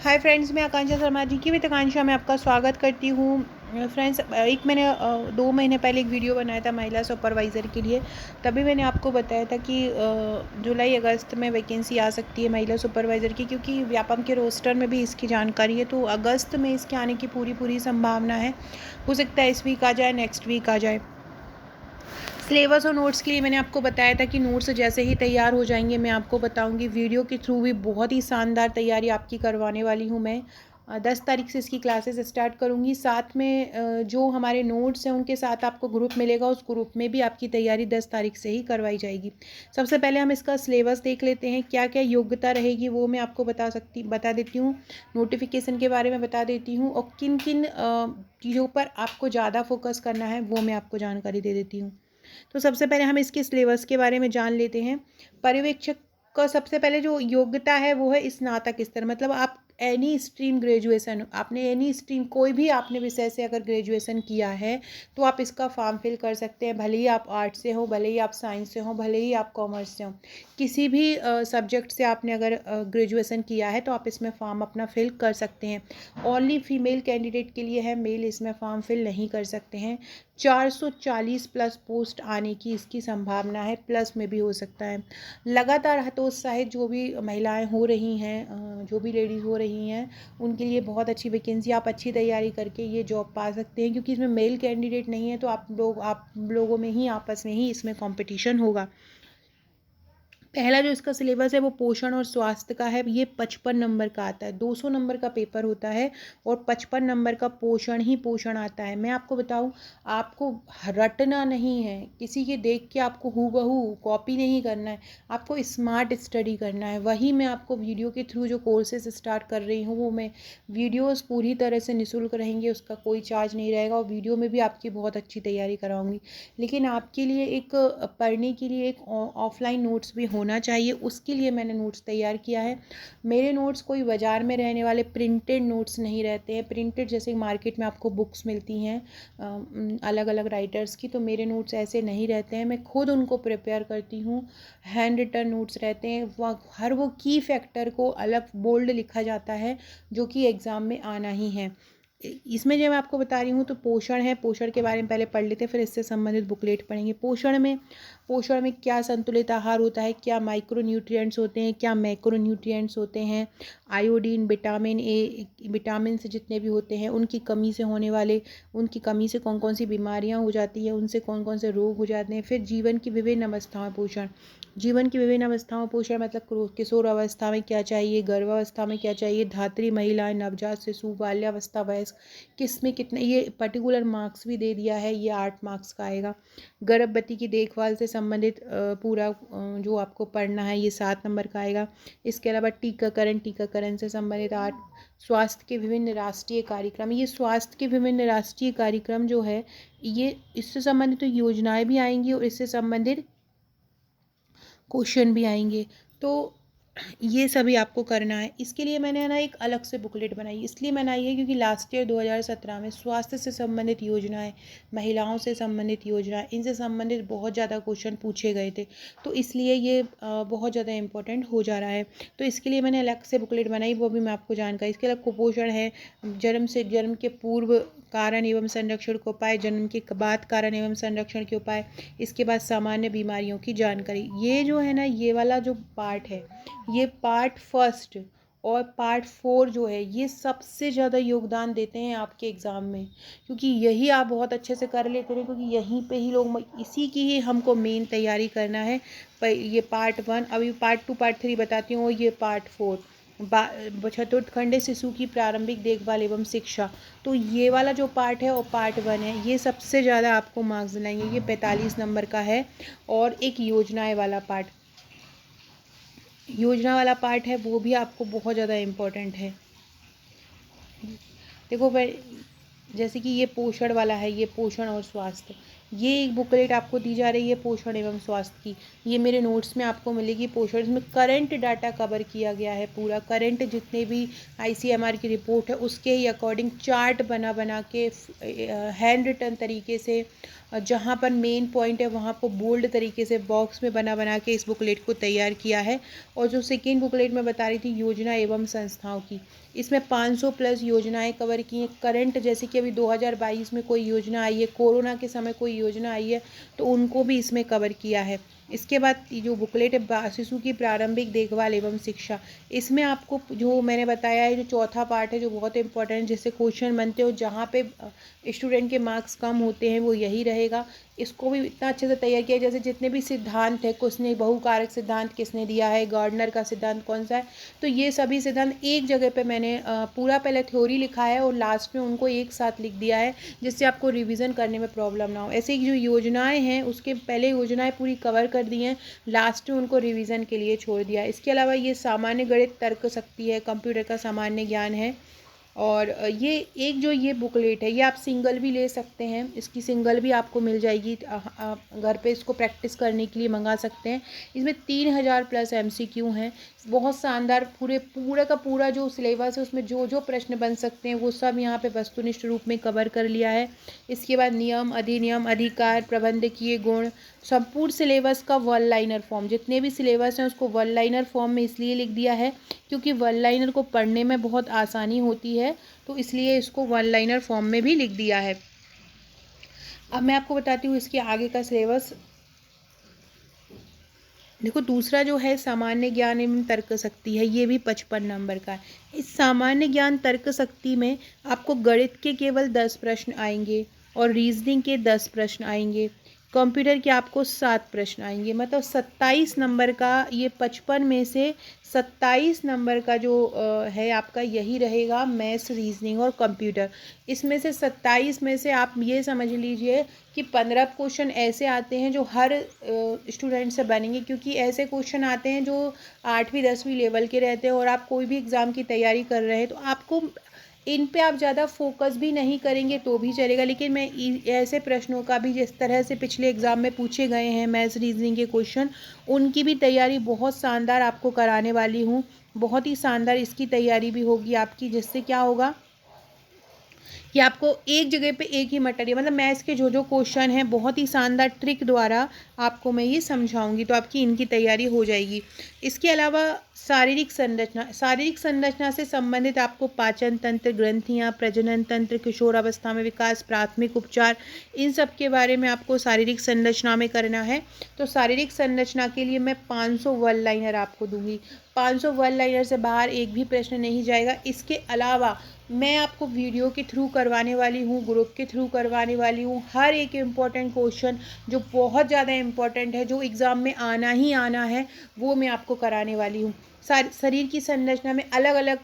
Hi friends, मैं आकांक्षा शर्मा जी की with आकांक्षा में आपका स्वागत करती हूँ। फ्रेंड्स, मैंने 2 महीने पहले एक वीडियो बनाया था महिला सुपरवाइज़र के लिए। तभी मैंने आपको बताया था कि जुलाई अगस्त में वैकेंसी आ सकती है महिला सुपरवाइज़र की, क्योंकि व्यापम के रोस्टर में भी इसकी जानकारी है। तो अगस्त में इसके आने की पूरी संभावना है। हो सकता है इस वीक आ जाए, नेक्स्ट वीक आ जाए। सिलेबस और नोट्स के लिए मैंने आपको बताया था कि नोट्स जैसे ही तैयार हो जाएंगे मैं आपको बताऊंगी। वीडियो के थ्रू भी बहुत ही शानदार तैयारी आपकी करवाने वाली हूँ मैं। 10 तारीख से इसकी क्लासेस स्टार्ट करूँगी। साथ में जो हमारे नोट्स हैं उनके साथ आपको ग्रुप मिलेगा, उस ग्रुप में भी आपकी तैयारी 10 तारीख से ही करवाई जाएगी। सबसे पहले हम इसका सिलेबस देख लेते हैं, क्या क्या योग्यता रहेगी वो मैं आपको बता देती हूँ। नोटिफिकेशन के बारे में बता देती हूँ, और किन किन चीज़ों पर आपको ज़्यादा फोकस करना है वो मैं आपको जानकारी दे देती हूँ। तो सबसे पहले हम इसके सिलेबस के बारे में जान लेते हैं। पर्यवेक्षक का सबसे पहले जो योग्यता है वो है स्नातक स्तर, मतलब आप एनी स्ट्रीम ग्रेजुएशन, आपने एनी स्ट्रीम कोई भी आपने विषय से अगर ग्रेजुएशन किया है तो आप इसका फॉर्म फिल कर सकते हैं। भले ही आप आर्ट्स से हो, भले ही आप साइंस से हो, भले ही आप कॉमर्स से हो, किसी भी सब्जेक्ट से आपने अगर ग्रेजुएशन किया है तो आप इसमें फॉर्म अपना फिल कर सकते हैं। ओनली फीमेल कैंडिडेट के लिए है, मेल इसमें फॉर्म फिल नहीं कर सकते हैं। 440 प्लस पोस्ट आने की इसकी संभावना है, प्लस में भी हो सकता है। लगातार हतोत्साहित जो भी महिलाएं हो रही हैं, जो भी लेडीज़ हो रही हैं, उनके लिए बहुत अच्छी वैकेंसी। आप अच्छी तैयारी करके ये जॉब पा सकते हैं, क्योंकि इसमें मेल कैंडिडेट नहीं है तो आप लोगों में ही आपस में ही इसमें कंपटीशन होगा। पहला जो इसका सिलेबस है वो पोषण और स्वास्थ्य का है। ये 55 नंबर का आता है। 200 नंबर का पेपर होता है और 55 नंबर का पोषण आता है। मैं आपको बताऊं, आपको रटना नहीं है, किसी के देख के आपको हूबहू कॉपी नहीं करना है, आपको स्मार्ट स्टडी करना है। वही मैं आपको वीडियो के थ्रू जो कोर्सेज स्टार्ट कर रही हूँ वो मैं वीडियोज़ पूरी तरह से निःशुल्क रहेंगे, उसका कोई चार्ज नहीं रहेगा, और वीडियो में भी आपकी बहुत अच्छी तैयारी कराऊंगी। लेकिन आपके लिए एक पढ़ने के लिए एक ऑफलाइन नोट्स भी होना चाहिए, उसके लिए मैंने नोट्स तैयार किया है। मेरे नोट्स कोई बाज़ार में रहने वाले प्रिंटेड नोट्स नहीं रहते हैं। प्रिंटेड जैसे मार्केट में आपको बुक्स मिलती हैं अलग अलग राइटर्स की, तो मेरे नोट्स ऐसे नहीं रहते हैं। मैं खुद उनको प्रिपेयर करती हूँ। हैंड रिटन नोट्स रहते हैं, वह हर वो की फैक्टर को अलग बोल्ड लिखा जाता है जो कि एग्ज़ाम में आना ही है। इसमें जो मैं आपको बता रही हूँ तो पोषण है। पोषण के बारे में पहले पढ़ लेते हैं, फिर इससे संबंधित बुकलेट पढ़ेंगे। पोषण में क्या संतुलित आहार होता है, क्या माइक्रो न्यूट्रिएंट्स होते हैं, क्या मैक्रो न्यूट्रिएंट्स होते हैं, आयोडीन, विटामिन ए, विटामिन से जितने भी होते हैं उनकी कमी से उनकी कमी से कौन कौन सी बीमारियां हो जाती हैं, उनसे कौन कौन से रोग हो जाते हैं। फिर जीवन की विभिन्न अवस्थाओं पोषण, जीवन की विभिन्न अवस्थाओं पोषण मतलब किशोर अवस्था में क्या चाहिए, गर्भावस्था में क्या चाहिए, धात्री महिलाएं, नवजात शिशु, बाल्यावस्था, वयस्क, किस में कितने, ये पर्टिकुलर मार्क्स भी दे दिया है। ये 8 मार्क्स का आएगा। गर्भवती की देखभाल से संबंधित पूरा जो आपको पढ़ना है ये 7 नंबर का आएगा। इसके अलावा टीकाकरण से संबंधित 8। स्वास्थ्य के विभिन्न राष्ट्रीय कार्यक्रम, ये स्वास्थ्य के विभिन्न राष्ट्रीय कार्यक्रम जो है ये इससे संबंधित तो योजनाएं भी आएंगी और इससे संबंधित क्वेश्चन भी आएंगे। तो ये सभी आपको करना है। इसके लिए मैंने ना एक अलग से बुकलेट बनाई, इसलिए बनाई है क्योंकि लास्ट ईयर 2017 में स्वास्थ्य से संबंधित योजनाएं, महिलाओं से संबंधित योजनाएं, इनसे संबंधित बहुत ज़्यादा क्वेश्चन पूछे गए थे। तो इसलिए ये बहुत ज़्यादा इंपॉर्टेंट हो जा रहा है। तो इसके लिए मैंने अलग से बुकलेट बनाई, वो भी मैं आपको जानकारी। इसके अलावा कुपोषण है, जन्म के पूर्व कारण एवं संरक्षण के उपाय, जन्म के बाद कारण एवं संरक्षण के उपाय, इसके बाद सामान्य बीमारियों की जानकारी। ये जो है ना, ये वाला जो पार्ट है, ये पार्ट फर्स्ट और पार्ट 4 जो है ये सबसे ज़्यादा योगदान देते हैं आपके एग्ज़ाम में, क्योंकि यही आप बहुत अच्छे से कर लेते हैं, क्योंकि यहीं पे ही लोग, इसी की ही हमको मेन तैयारी करना है। पर ये पार्ट 1, अभी पार्ट 2 पार्ट 3 बताती हूँ, और ये पार्ट 4 चतुर्थ खंड शिशु की प्रारंभिक देखभाल एवं शिक्षा। तो ये वाला जो पार्ट है और पार्ट 1 है, ये सबसे ज़्यादा आपको मार्क्स दिलाएंगे। ये 45 नंबर का है। और एक योजनाएं वाला पार्ट, योजना वाला पार्ट है, वो भी आपको बहुत ज़्यादा इम्पोर्टेंट है। देखो जैसे कि ये पोषण वाला है, ये पोषण और स्वास्थ्य, ये एक बुकलेट आपको दी जा रही है पोषण एवं स्वास्थ्य की। ये मेरे नोट्स में आपको मिलेगी। पोषण, इसमें करंट डाटा कवर किया गया है, पूरा करंट जितने भी ICMR की रिपोर्ट है उसके ही अकॉर्डिंग चार्ट बना के हैंड रिटन तरीके से जहाँ पर मेन पॉइंट है वहाँ को बोल्ड तरीके से बॉक्स में बना के इस बुकलेट को तैयार किया है। और जो सेकेंड बुकलेट मैं बता रही थी योजना एवं संस्थाओं की, इसमें 500 प्लस योजनाएं कवर की हैं। करंट जैसे कि अभी 2022 में कोई योजना आई है, कोरोना के समय कोई योजना आई है, तो उनको भी इसमें कवर किया है। इसके बाद जो बुकलेट है शिशु की प्रारंभिक देखभाल एवं शिक्षा, इसमें आपको जो मैंने बताया है जो चौथा पार्ट है जो बहुत इंपॉर्टेंट है, जिससे क्वेश्चन बनते हो जहाँ पे स्टूडेंट के मार्क्स कम होते हैं वो यही रहेगा। इसको भी इतना अच्छे से तैयार किया, जैसे जितने भी सिद्धांत है, किसने बहुकारक सिद्धांत किसने दिया है, गार्डनर का सिद्धांत कौन सा है, तो ये सभी सिद्धांत एक जगह पे मैंने पूरा पहले थ्योरी लिखा है और लास्ट में उनको एक साथ लिख दिया है, जिससे आपको रिवीजन करने में प्रॉब्लम ना हो। ऐसे ही जो योजनाएं हैं उसके पहले योजनाएं पूरी कवर कर दी हैं, लास्ट में उनको रिवीजन के लिए छोड़ दिया। इसके अलावा ये सामान्य गणित, तर्क शक्ति है, कंप्यूटर का सामान्य ज्ञान है। और ये एक जो ये बुकलेट है ये आप सिंगल भी ले सकते हैं, इसकी सिंगल भी आपको मिल जाएगी, आप घर पे इसको प्रैक्टिस करने के लिए मंगा सकते हैं। इसमें 3000 प्लस MCQ हैं, बहुत शानदार। पूरे का पूरा जो सिलेबस है उसमें जो जो प्रश्न बन सकते हैं वो सब यहाँ पे वस्तुनिष्ठ रूप में कवर कर लिया है। इसके बाद नियम, अधिनियम, अधिकार, प्रबंधकीय गुण, संपूर्ण सिलेबस का वन लाइनर फॉर्म, जितने भी सिलेबस हैं उसको वन लाइनर फॉर्म में इसलिए लिख दिया है क्योंकि वन लाइनर को पढ़ने में बहुत आसानी होती है, तो इसलिए इसको वन लाइनर फॉर्म में भी लिख दिया है। अब मैं आपको बताती हूँ इसके आगे का सिलेबस। देखो दूसरा जो है सामान्य ज्ञान एवं तर्क शक्ति है, ये भी 55 नंबर का है। इस सामान्य ज्ञान तर्क शक्ति में आपको गणित के केवल 10 प्रश्न आएंगे और रीजनिंग के 10 प्रश्न आएंगे, कंप्यूटर के आपको 7 प्रश्न आएंगे। मतलब 27 नंबर का, ये 55 में से 27 नंबर का जो है आपका यही रहेगा मैथ्स, रीजनिंग और कंप्यूटर। इसमें से 27 में से आप ये समझ लीजिए कि 15 क्वेश्चन ऐसे आते हैं जो हर स्टूडेंट से बनेंगे, क्योंकि ऐसे क्वेश्चन आते हैं जो 8वीं 10वीं लेवल के रहते हैं और आप कोई भी एग्ज़ाम की तैयारी कर रहे हैं तो आपको इन पे आप ज़्यादा फोकस भी नहीं करेंगे तो भी चलेगा। लेकिन मैं ऐसे प्रश्नों का भी, जिस तरह से पिछले एग्ज़ाम में पूछे गए हैं मैथ्स रीजनिंग के क्वेश्चन, उनकी भी तैयारी बहुत शानदार आपको कराने वाली हूँ। बहुत ही शानदार इसकी तैयारी भी होगी आपकी, जिससे क्या होगा कि आपको एक जगह पे एक ही मटेरियल, मतलब मैथ्स के जो जो क्वेश्चन हैं बहुत ही शानदार ट्रिक द्वारा आपको मैं ये समझाऊंगी, तो आपकी इनकी तैयारी हो जाएगी। इसके अलावा शारीरिक संरचना से संबंधित आपको पाचन तंत्र, ग्रंथियाँ, प्रजनन तंत्र, किशोरावस्था में विकास, प्राथमिक उपचार, इन सब के बारे में आपको शारीरिक संरचना में करना है। तो शारीरिक संरचना के लिए मैं 500 वन लाइनर आपको दूंगी, 500 वन लाइनर से बाहर एक भी प्रश्न नहीं जाएगा। इसके अलावा मैं आपको वीडियो के थ्रू करवाने वाली हूँ, ग्रुप के थ्रू करवाने वाली हूँ, हर एक इम्पॉर्टेंट क्वेश्चन जो बहुत ज़्यादा इम्पॉर्टेंट है, जो एग्ज़ाम में आना ही आना है, वो मैं आपको कराने वाली हूँ। शरीर की संरचना में अलग अलग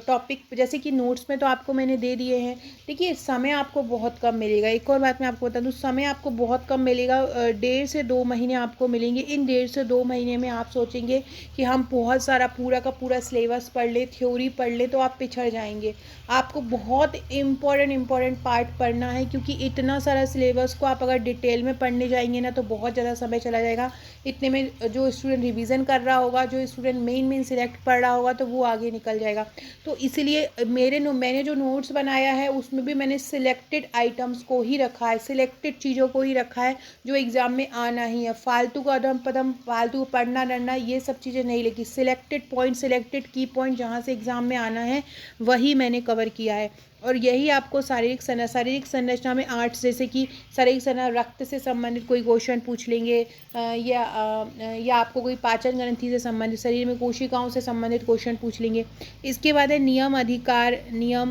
टॉपिक, जैसे कि नोट्स में तो आपको मैंने दे दिए हैं। देखिए समय आपको बहुत कम मिलेगा। एक और बात मैं आपको बता दूँ, समय आपको बहुत कम मिलेगा, 1.5 से 2 महीने आपको मिलेंगे। इन 1.5 से 2 महीने में आप सोचेंगे कि हम बहुत सारा पूरा का पूरा सिलेबस पढ़ ले, थ्योरी पढ़ ले, तो आप पिछड़ जाएंगे। आपको बहुत इम्पॉर्टेंट पार्ट पढ़ना है, क्योंकि इतना सारा सिलेबस को आप अगर डिटेल में पढ़ने जाएंगे ना तो बहुत ज़्यादा समय चला जाएगा। इतने में जो स्टूडेंट रिवीजन कर रहा होगा, जो स्टूडेंट मेन सिलेक्ट पढ़ रहा होगा, तो वो आगे निकल जाएगा। तो इसलिए मैंने जो नोट्स बनाया है उसमें भी मैंने सिलेक्टेड आइटम्स को ही रखा है, सिलेक्टेड चीज़ों को ही रखा है जो एग्ज़ाम में आना ही है। फालतू का अदम पदम, फालतू पढ़ना डरना, ये सब चीज़ें नहीं लिखी। सिलेक्टेड पॉइंट, सिलेक्टेड की पॉइंट जहाँ से एग्ज़ाम में आना है वही मैंने कवर किया है। और यही आपको शारीरिक संरचना में आर्ट्स, जैसे कि शारीरिक संरचना, रक्त से संबंधित कोई क्वेश्चन पूछ लेंगे, या आपको कोई पाचन ग्रंथि से संबंधित, शरीर में कोशिकाओं से संबंधित क्वेश्चन पूछ लेंगे। इसके बाद है नियम,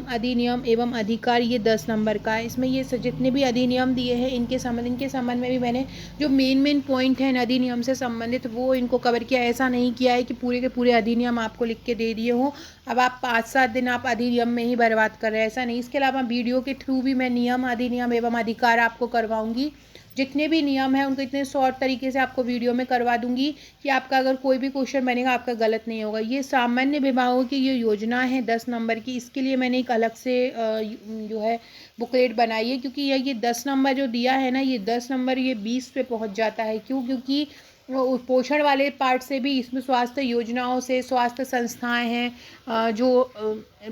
अधिनियम एवं अधिकार, ये 10 नंबर का है। इसमें ये जितने भी अधिनियम दिए हैं इनके संबंध में भी मैंने जो मेन पॉइंट है अधिनियम से संबंधित वो इनको कवर किया। ऐसा नहीं किया है कि पूरे के पूरे अधिनियम आपको लिख के दे दिए हों, अब आप 5-7 दिन आप अधिनियम में ही बर्बाद कर रहे हैं, ऐसा नहीं। इसके अलावा वीडियो के थ्रू भी मैं नियम, अधिनियम एवं अधिकार आपको करवाऊंगी। जितने भी नियम हैं उनको इतने शॉर्ट तरीके से आपको वीडियो में करवा दूंगी कि आपका अगर कोई भी क्वेश्चन बनेगा आपका गलत नहीं होगा। ये सामान्य विभागों की ये योजना है 10 नंबर की, इसके लिए मैंने एक अलग से जो है बुकलेट बनाई है, क्योंकि ये 10 नंबर जो दिया है ना, ये 10 नंबर ये 20 पे पहुंच जाता है। क्यों? क्योंकि पोषण वाले पार्ट से भी इसमें स्वास्थ्य योजनाओं से, स्वास्थ्य संस्थाएं हैं, जो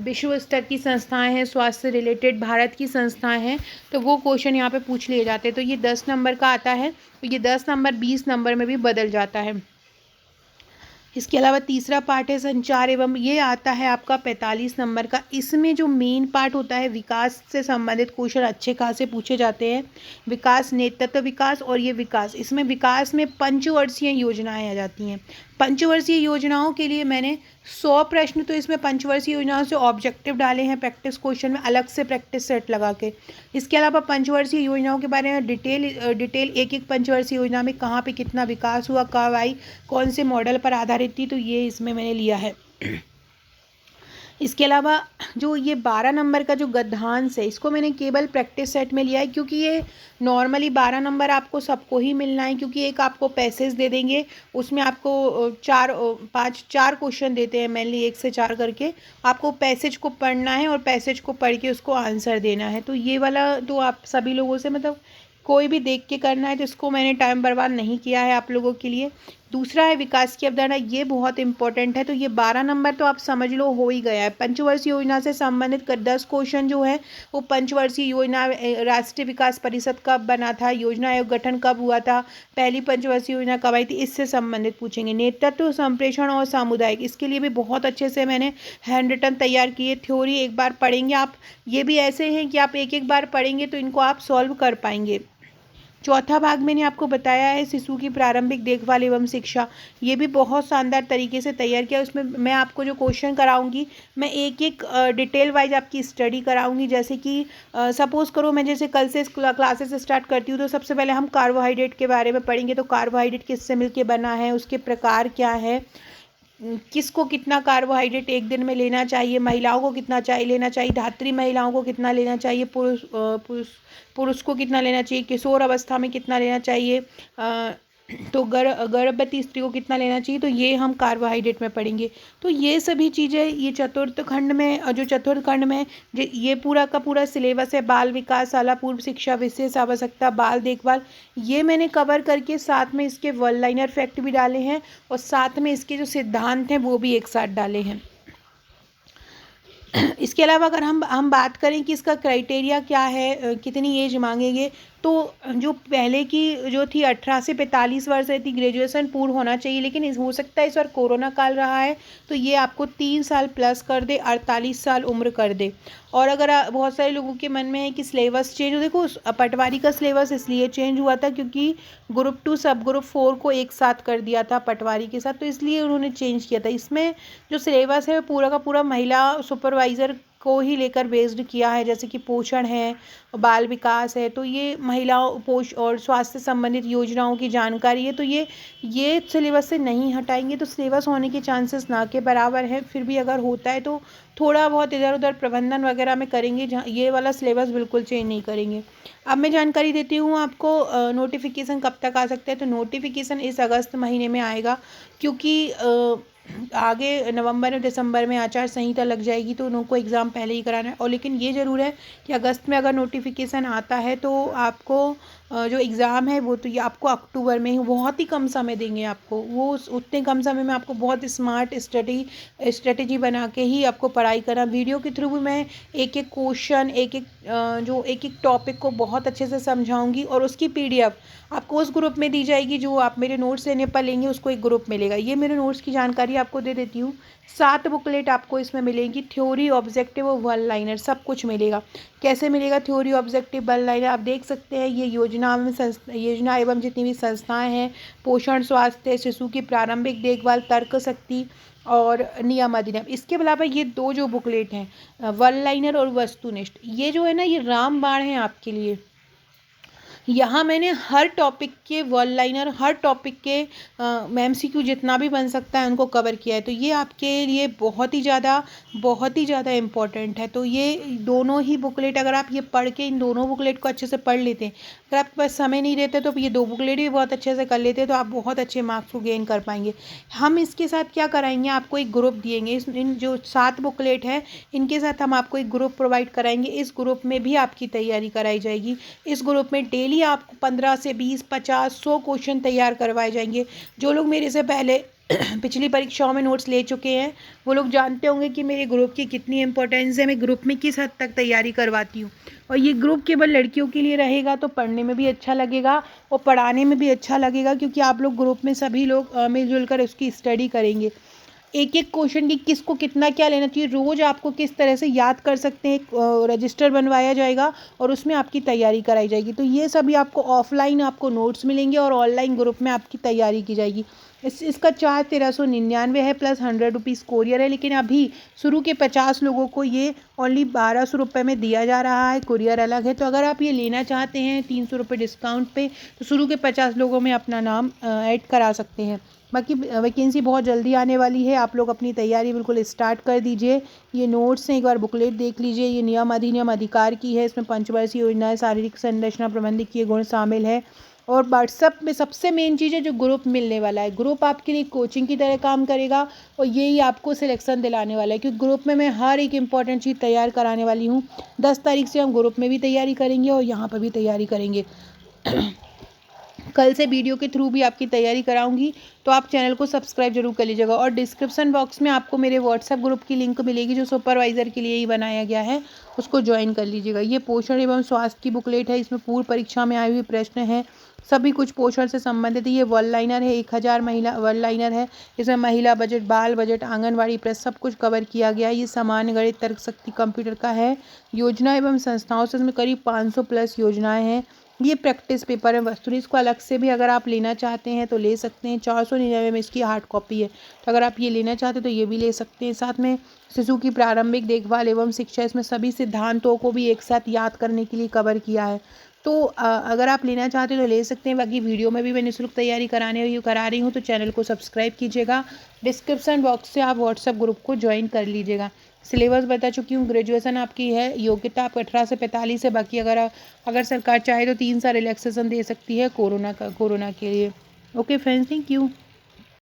विश्व स्तर की संस्थाएं हैं, स्वास्थ्य रिलेटेड भारत की संस्थाएं हैं, तो वो क्वेश्चन यहाँ पे पूछ लिए जाते हैं। तो ये 10 नंबर का आता है, तो ये 10 नंबर 20 नंबर में भी बदल जाता है। इसके अलावा तीसरा पार्ट है संचार एवं, ये आता है आपका 45 नंबर का। इसमें जो मेन पार्ट होता है, विकास से संबंधित क्वेश्चन अच्छे खासे पूछे जाते हैं। विकास, नेतृत्व विकास और ये विकास, इसमें विकास में पंचवर्षीय योजनाएं आ जाती हैं। पंचवर्षीय योजनाओं के लिए मैंने 100 प्रश्न तो इसमें पंचवर्षीय योजनाओं से ऑब्जेक्टिव डाले हैं प्रैक्टिस क्वेश्चन में, अलग से प्रैक्टिस सेट लगा के। इसके अलावा पंचवर्षीय योजनाओं के बारे में डिटेल एक एक पंचवर्षीय योजना में कहाँ पे कितना विकास हुआ, कब आई, कौन से मॉडल पर आधारित थी, तो ये इसमें मैंने लिया है। इसके अलावा जो ये 12 नंबर का जो गद्यांश है, इसको मैंने केवल प्रैक्टिस सेट में लिया है, क्योंकि ये नॉर्मली 12 नंबर आपको सबको ही मिलना है, क्योंकि एक आपको पैसेज दे देंगे, उसमें आपको 4 क्वेश्चन देते हैं मेनली, 1 से 4 करके। आपको पैसेज को पढ़ना है और पैसेज को पढ़ के उसको आंसर देना है। तो ये वाला तो आप सभी लोगों से, मतलब कोई भी देख के करना है, तो इसको मैंने टाइम बर्बाद नहीं किया है आप लोगों के लिए। दूसरा है विकास की अवधारणा, ये बहुत इंपॉर्टेंट है। तो ये 12 नंबर तो आप समझ लो हो ही गया है। पंचवर्षीय योजना से संबंधित 10 क्वेश्चन जो है वो पंचवर्षीय योजना, राष्ट्रीय विकास परिषद कब बना था, योजना आयोग गठन कब हुआ था, पहली पंचवर्षीय योजना कब आई थी, इससे संबंधित पूछेंगे। नेतृत्व, संप्रेषण और सामुदायिक, इसके लिए भी बहुत अच्छे से मैंने हैंड रिटन तैयार किए। थ्योरी एक बार पढ़ेंगे आप, ये भी ऐसे हैं कि आप एक एक बार पढ़ेंगे तो इनको आप सॉल्व कर पाएंगे। चौथा भाग मैंने आपको बताया है शिशु की प्रारंभिक देखभाल एवं शिक्षा, ये भी बहुत शानदार तरीके से तैयार किया। उसमें मैं आपको जो क्वेश्चन कराऊंगी, मैं एक एक डिटेल वाइज आपकी स्टडी कराऊंगी। जैसे कि सपोज़ करो मैं जैसे कल से क्लासेस स्टार्ट करती हूँ, तो सबसे पहले हम कार्बोहाइड्रेट के बारे में पढ़ेंगे। तो कार्बोहाइड्रेट किससे मिलके बना है, उसके प्रकार क्या है, किसको कितना कार्बोहाइड्रेट एक दिन में लेना चाहिए, महिलाओं को कितना लेना चाहिए, धात्री महिलाओं को कितना लेना चाहिए, पुरुष को कितना लेना चाहिए, किशोर अवस्था में कितना लेना चाहिए, तो गर्भवती स्त्री को कितना लेना चाहिए। तो ये हम कार्बोहाइड्रेट में पढ़ेंगे। तो ये सभी चीज़ें ये चतुर्थ खंड में, जो चतुर्थ खंड में ये पूरा का पूरा सिलेबस है। बाल विकास, शाला पूर्व शिक्षा, विशेष आवश्यकता, बाल देखभाल, ये मैंने कवर करके साथ में इसके वन लाइनर फैक्ट भी डाले हैं और साथ में इसके जो सिद्धांत हैं वो भी एक साथ डाले हैं। इसके अलावा अगर हम बात करें कि इसका क्राइटेरिया क्या है, कितनी एज मांगेंगे, तो जो पहले की जो थी 18 से 45 वर्ष थी, ग्रेजुएशन पूर्ण होना चाहिए। लेकिन हो सकता है इस बार कोरोना काल रहा है तो ये आपको 3 साल प्लस कर दे, 48 साल उम्र कर दे। और अगर बहुत सारे लोगों के मन में है कि सिलेबस चेंज हो, देखो पटवारी का सिलेबस इसलिए चेंज हुआ था क्योंकि ग्रुप 2 सब ग्रुप 4 को एक साथ कर दिया था पटवारी के साथ, तो इसलिए उन्होंने चेंज किया था। इसमें जो सिलेबस है पूरा का पूरा महिला सुपरवाइज़र को ही लेकर बेस्ड किया है, जैसे कि पोषण है, बाल विकास है, तो ये महिलाओं और स्वास्थ्य संबंधित योजनाओं की जानकारी है। तो ये सिलेबस से नहीं हटाएंगे, तो सिलेबस होने के चांसेस ना के बराबर है। फिर भी अगर होता है तो थोड़ा बहुत इधर उधर प्रबंधन वगैरह में करेंगे, जहाँ ये वाला सिलेबस बिल्कुल चेंज नहीं करेंगे। अब मैं जानकारी देती हूँ आपको नोटिफिकेशन कब तक आ सकता है। तो नोटिफिकेशन इस अगस्त महीने में आएगा, क्योंकि आगे नवंबर और दिसंबर में आचार संहिता लग जाएगी, तो उनको एग्ज़ाम पहले ही कराना है। और लेकिन ये ज़रूर है कि अगस्त में अगर नोटिफिकेशन आता है तो आपको जो एग्ज़ाम है वो तो ये आपको अक्टूबर में ही, बहुत ही कम समय देंगे आपको, वो उतने कम समय में आपको बहुत स्मार्ट स्ट्रेटेजी बना के ही आपको पढ़ाई करना। वीडियो के थ्रू भी मैं एक एक क्वेश्चन, एक एक टॉपिक को बहुत अच्छे से समझाऊंगी और उसकी PDF आपको उस ग्रुप में दी जाएगी। जो आप मेरे नोट्स लेने पर लेंगे उसको एक ग्रुप मिलेगा। ये मेरे नोट्स की जानकारी आपको दे देती हूँ। 7 बुकलेट आपको इसमें मिलेंगी, थ्योरी, ऑब्जेक्टिव और वन लाइनर सब कुछ मिलेगा। कैसे मिलेगा थ्योरी, ऑब्जेक्टिव, वन लाइनर, आप देख सकते हैं। ये योजना एवं जितनी भी संस्थाएं हैं, पोषण, स्वास्थ्य, शिशु की प्रारंभिक देखभाल, तर्क शक्ति और नियम अधिनियम। इसके अलावा ये 2 जो बुकलेट हैं, वन लाइनर और वस्तुनिष्ठ, ये जो है ना ये रामबाण है आपके लिए। यहाँ मैंने हर टॉपिक के वन लाइनर, हर टॉपिक के MCQ जितना भी बन सकता है उनको कवर किया है। तो ये आपके लिए बहुत ही ज़्यादा इम्पॉर्टेंट है। तो ये दोनों ही बुकलेट अगर आप ये पढ़ के इन दोनों बुकलेट को अच्छे से पढ़ लेते हैं, अगर आपके पास समय नहीं रहता तो ये 2 बुकलेट भी बहुत अच्छे से कर लेते हैं, तो आप बहुत अच्छे मार्क्स को गेन कर पाएंगे। हम इसके साथ क्या कराएंगे, आपको एक ग्रुप दिएंगे। इन जो 7 बुकलेट है इनके साथ हम आपको एक ग्रुप प्रोवाइड कराएंगे। इस ग्रुप में भी आपकी तैयारी कराई जाएगी। इस ग्रुप में डेली डेली आपको 15 से 20, 50, 100 क्वेश्चन तैयार करवाए जाएंगे। जो लोग मेरे से पहले पिछली परीक्षाओं में नोट्स ले चुके हैं वो लोग जानते होंगे कि मेरे ग्रुप की कितनी इंपॉर्टेंस है, मैं ग्रुप में किस हद तक तैयारी करवाती हूँ। और ये ग्रुप केवल लड़कियों के लिए रहेगा तो पढ़ने में भी अच्छा लगेगा और पढ़ाने में भी अच्छा लगेगा, क्योंकि आप लोग ग्रुप में सभी लोग मिलजुल कर उसकी स्टडी करेंगे। एक एक क्वेश्चन की किसको कितना क्या लेना चाहिए, रोज़ आपको किस तरह से याद कर सकते हैं, एक रजिस्टर बनवाया जाएगा और उसमें आपकी तैयारी कराई जाएगी। तो ये सभी आपको ऑफलाइन आपको नोट्स मिलेंगे और ऑनलाइन ग्रुप में आपकी तैयारी की जाएगी। इसका चार्ज 1399 है प्लस 100 रुपीज़ कोरियर है, लेकिन अभी शुरू के 50 लोगों को ये ओनली 1200 रुपये में दिया जा रहा है, कुरियर अलग है। तो अगर आप ये लेना चाहते हैं 300 रुपये डिस्काउंट पे तो शुरू के 50 लोगों में अपना नाम ऐड करा सकते हैं। बाकी वैकेंसी बहुत जल्दी आने वाली है, आप लोग अपनी तैयारी बिल्कुल स्टार्ट कर दीजिए। ये नोट्स हैं, एक बार बुकलेट देख लीजिए। ये नियम अधिनियम अधिकार की है, इसमें पंचवर्षीय योजनाएं, शारीरिक संरचना प्रबंधकीय गुण शामिल है। और व्हाट्सअप में सबसे मेन चीज़ है जो ग्रुप मिलने वाला है। ग्रुप आपके लिए कोचिंग की तरह काम करेगा और यही आपको सिलेक्शन दिलाने वाला है, क्योंकि ग्रुप में मैं हर एक इंपॉर्टेंट चीज़ तैयार कराने वाली हूँ। 10 तारीख से हम ग्रुप में भी तैयारी करेंगे और यहाँ पर भी तैयारी करेंगे। कल से वीडियो के थ्रू भी आपकी तैयारी कराऊंगी, तो आप चैनल को सब्सक्राइब जरूर कर लीजिएगा। और डिस्क्रिप्शन बॉक्स में आपको मेरे व्हाट्सएप ग्रुप की लिंक मिलेगी जो सुपरवाइज़र के लिए ही बनाया गया है, उसको ज्वाइन कर लीजिएगा। ये पोषण एवं स्वास्थ्य की बुकलेट है, इसमें पूर्व परीक्षा में आए हुए प्रश्न हैं, सभी कुछ पोषण से संबंधित है। ये वन लाइनर है, 1000 महिला वन लाइनर है। इसमें महिला बजट, बाल बजट, आंगनवाड़ी प्रश्न सब कुछ कवर किया गया है। ये सामान्य गणित, तर्क शक्ति कंप्यूटर का है। योजना एवं संस्थाओं से इसमें करीब 500 प्लस योजनाएं हैं। ये प्रैक्टिस पेपर है वस्तु, इसको अलग से भी अगर आप लेना चाहते हैं तो ले सकते हैं। 499 में इसकी हार्ड कॉपी है, तो अगर आप ये लेना चाहते हैं तो ये भी ले सकते हैं। साथ में शिशु की प्रारंभिक देखभाल एवं शिक्षा, इसमें सभी सिद्धांतों को भी एक साथ याद करने के लिए कवर किया है। तो अगर आप लेना चाहते हैं तो ले सकते हैं। बाकी वीडियो में भी मैं निःशुल्क तैयारी करा रही हूँ, तो चैनल को सब्सक्राइब कीजिएगा। डिस्क्रिप्शन बॉक्स से आप व्हाट्सएप ग्रुप को ज्वाइन कर लीजिएगा। सिलेबस बता चुकी हूँ। ग्रेजुएशन आपकी है, योग्यता आपको 18 से 45 है। बाकी अगर सरकार चाहे तो 3 साल रिलैक्सेशन दे सकती है कोरोना के लिए। Okay friends, thank you.